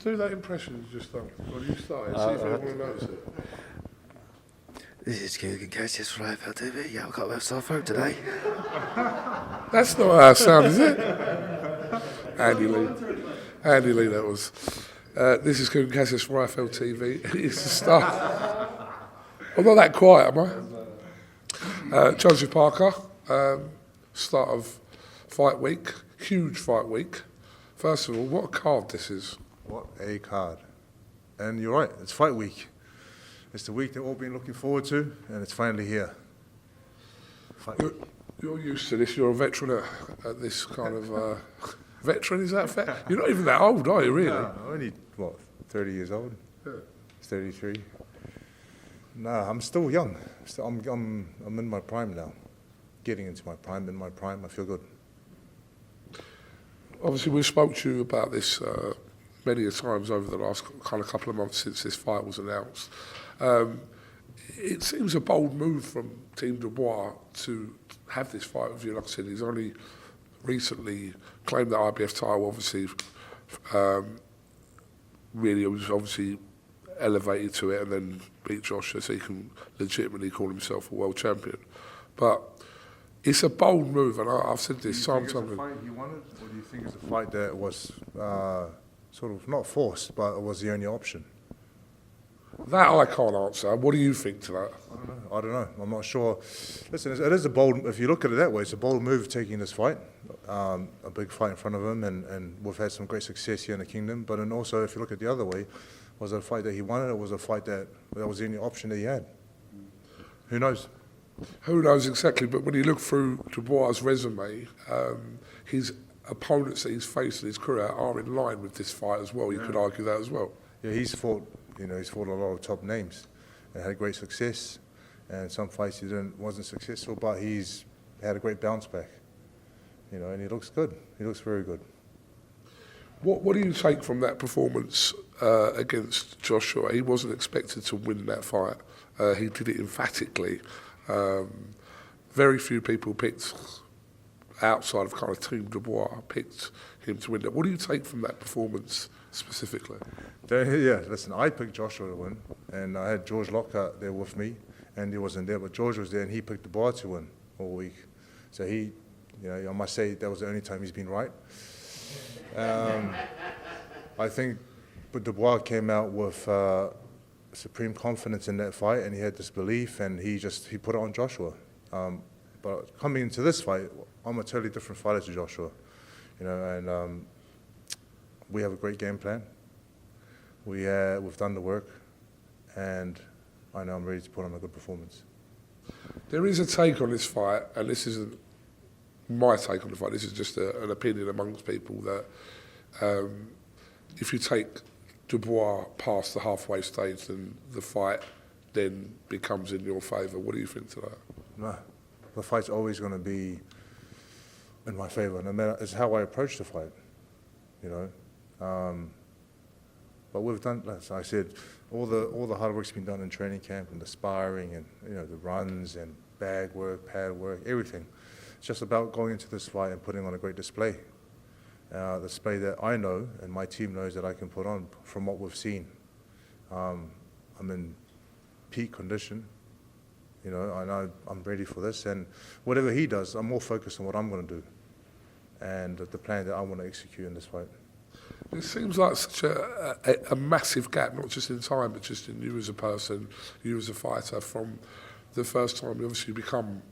do that impression you just done. Well, you started. See if anyone notices it. This is Kugan Cassius from IFLTV. Yeah, I've got a sore throat today. That's not how it sounds, is it? Andy Lee, that was. This is Kugan Cassius from IFLTV. It's the start. I'm not that quiet, am I? Joseph Parker, start of fight week, huge fight week. First of all, what a card this is. What a card. And you're right, it's fight week. It's the week that we've all been looking forward to, and it's finally here. You're used to this, you're a veteran at this kind of... veteran, is that fair? You're not even that old, are you, really? No, I'm only, 30 years old? Yeah. 33. No, I'm still young. I'm in my prime now. Getting into my prime, I feel good. Obviously, we've spoke to you about this many a times over the last kind of couple of months since this fight was announced. It seems a bold move from Team Dubois to have this fight with you. Like I said, he's only recently claimed the IBF title, obviously, really was obviously elevated to it and then beat Joshua so he can legitimately call himself a world champion. But it's a bold move, and I've said this time and time. Do you think it's a fight he wanted, or do you think it's a fight that was sort of not forced, but it was the only option? That I can't answer. What do you think to that? I don't know. I'm not sure. Listen, it is a bold, if you look at it that way, it's a bold move taking this fight, a big fight in front of him, and we've had some great success here in the Kingdom. But then also, if you look at the other way, was it a fight that he wanted, or was it a fight that was the only option that he had? Who knows? Who knows exactly, but when you look through Dubois' resume, his opponents that he's faced in his career are in line with this fight as well. You could argue that as well. Yeah, he's fought a lot of top names and had great success. And some fights he wasn't successful, but he's had a great bounce back. And he looks good. He looks very good. What do you take from that performance against Joshua? He wasn't expected to win that fight. He did it emphatically. Very few people picked, outside of kind of Team Dubois, picked him to win that. What do you take from that performance specifically? Yeah, listen, I picked Joshua to win, and I had George Lockhart there with me, and he wasn't there, but George was there, and he picked Dubois to win all week. So he, I must say that was the only time he's been right. I think Dubois came out with supreme confidence in that fight, and he had this belief, and he put it on Joshua. But coming into this fight, I'm a totally different fighter to Joshua, and we have a great game plan. We've done the work, and I know I'm ready to put on a good performance. There is a take on this fight, and this isn't my take on the fight, this is just an opinion amongst people, that if you take Dubois past the halfway stage, then the fight then becomes in your favour. What do you think to that? No, the fight's always going to be in my favour, no matter, it's how I approach the fight, But we've done, as I said, all the hard work's been done in training camp, and the sparring, and the runs and bag work, pad work, everything. It's just about going into this fight and putting on a great display. Display that I know and my team knows that I can put on from what we've seen. I'm in peak condition. I know I'm ready for this, and whatever he does, I'm more focused on what I'm going to do and the plan that I want to execute in this fight. It seems like such a massive gap, not just in time, but just in you as a person, you as a fighter, from the first time you obviously become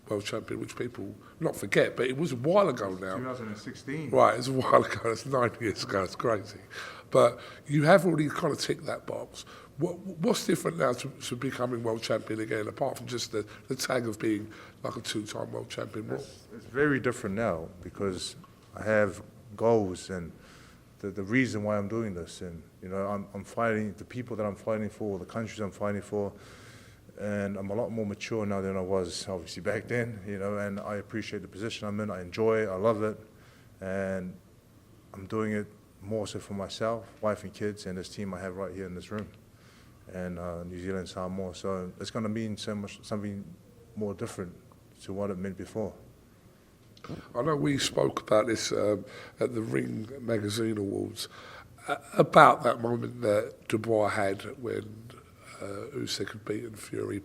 world champion, which people not forget, but it was a while ago now. 2016. Right, it's a while ago, it's 9 years ago, it's crazy. But you have already kind of ticked that box. What's different now to becoming world champion again, apart from just the tag of being like a two-time world champion? It's very different now because I have goals and the reason why I'm doing this, and I'm fighting the people that I'm fighting for, the countries I'm fighting for, and I'm a lot more mature now than I was obviously back then, and I appreciate the position I'm in, I enjoy it, I love it, and I'm doing it more so for myself, wife and kids, and this team I have right here in this room, and New Zealand, Samoa, so it's going to mean something more different to what it meant before. I know we spoke about this at the Ring Magazine Awards, about that moment that Dubois had when Uysk had beaten Fury,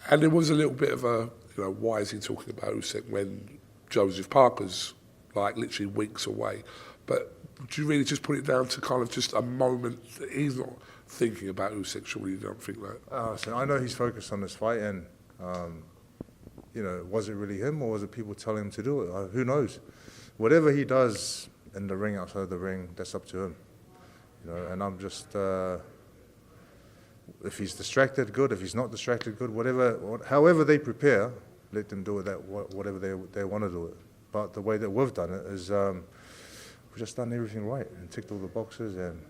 and there was a little bit of a, why is he talking about Uysk when Joseph Parker's like literally weeks away? But do you really just put it down to kind of just a moment that he's not thinking about Uysk? Surely you don't think that? So I know he's focused on this fight, and was it really him, or was it people telling him to do it? Who knows? Whatever he does in the ring, outside the ring, that's up to him. And I'm just, if he's distracted, good. If he's not distracted, good. However they prepare, let them do it. Whatever they want to do it. But the way that we've done it is, we've just done everything right and ticked all the boxes and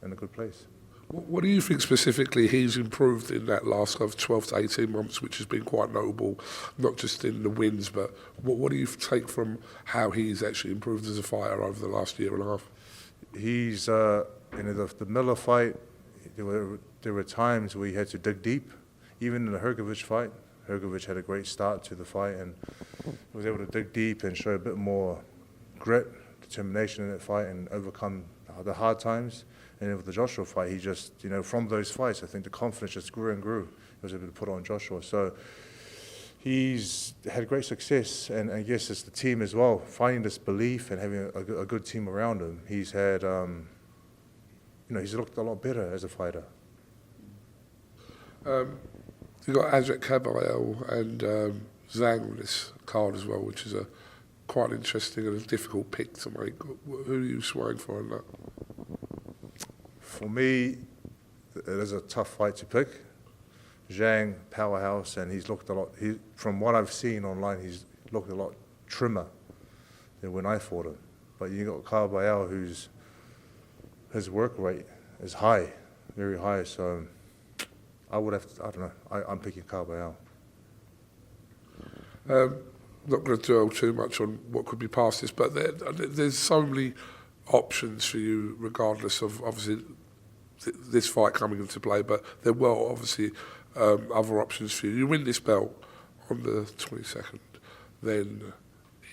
in a good place. What do you think specifically he's improved in that last 12 to 18 months, which has been quite notable, not just in the wins, but what do you take from how he's actually improved as a fighter over the last year and a half? He's, the Miller fight, there were times where he had to dig deep. Even in the Hrgovic fight, Hrgovic had a great start to the fight and was able to dig deep and show a bit more grit, determination in that fight and overcome the hard times. And with the Joshua fight, he just, from those fights, I think the confidence just grew and grew. He was able to put on Joshua. So he's had great success, and I guess it's the team as well, finding this belief and having a good team around him. He's had, he's looked a lot better as a fighter. You've got Azraq Kabayel and Zhang on this card as well, which is quite interesting and a difficult pick to make. Who are you swaying for in that? For me, it is a tough fight to pick. Zhang, powerhouse, and he's looked a lot, from what I've seen online, he's looked a lot trimmer than when I fought him. But you got Kabayel, his work rate is high, very high, so I don't know, I'm picking Kabayel. Not going to dwell too much on what could be past this, but there's so many options for you, regardless of obviously this fight coming into play. But there were obviously other options for you. You win this belt on the 22nd, then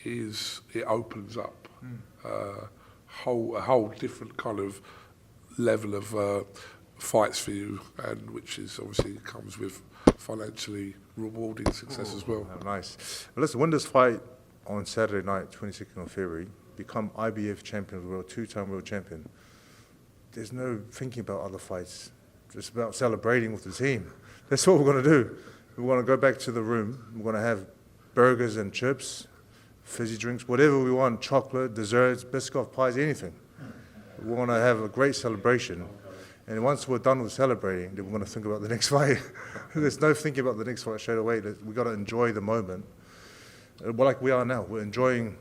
it opens up a whole different kind of level of fights for you, and which is obviously comes with financially rewarding success as well. Nice. Well, listen, win this fight on Saturday night, 22nd of February, become IBF champion of the world, two-time world champion. There's no thinking about other fights. It's about celebrating with the team. That's what we're going to do. We're going to go back to the room. We're going to have burgers and chips, fizzy drinks, whatever we want, chocolate, desserts, biscuit, pies, anything. We want to have a great celebration. And once we're done with celebrating, then we're going to think about the next fight. There's no thinking about the next fight straight away. We've got to enjoy the moment. Like we are now. We're enjoying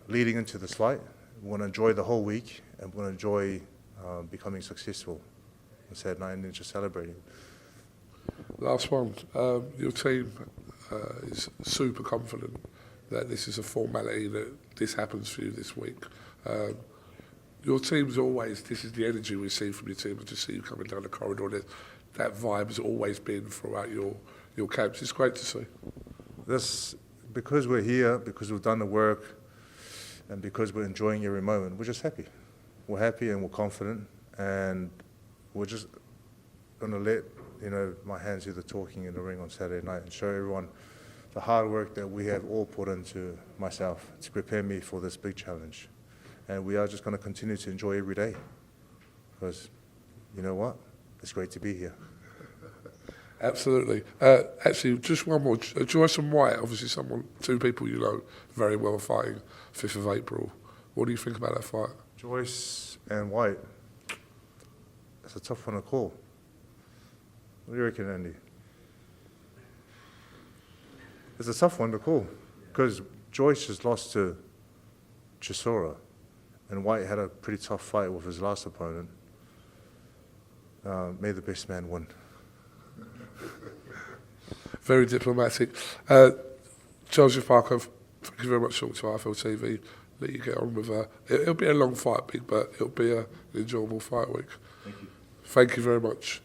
leading into this fight. We want to enjoy the whole week, and we want to enjoy becoming successful on Saturday night and then just celebrating. Last one. Your team is super confident that this is a formality, that this happens for you this week. Your team's always, this is the energy we see from your team. I just see you coming down the corridor. That vibe has always been throughout your camps. It's great to see. Because we're here, because we've done the work, and because we're enjoying every moment, we're just happy. We're happy and we're confident, and we're just going to let my hands do the talking in the ring on Saturday night and show everyone the hard work that we have all put into myself to prepare me for this big challenge. And we are just going to continue to enjoy every day, because you know what? It's great to be here. Absolutely. Actually, just one more. Joyce and Whyte, obviously two people you know very well, fighting 5th of April. What do you think about that fight? Joyce and Whyte, it's a tough one to call. What do you reckon, Andy? It's a tough one to call, because Joyce has lost to Chisora, and Whyte had a pretty tough fight with his last opponent. May the best man win. Very diplomatic. Joseph Parker, thank you very much for talking to IFLTV. Let you get on with it'll be a long fight, Big, but it'll be an enjoyable fight week. Thank you. Thank you very much.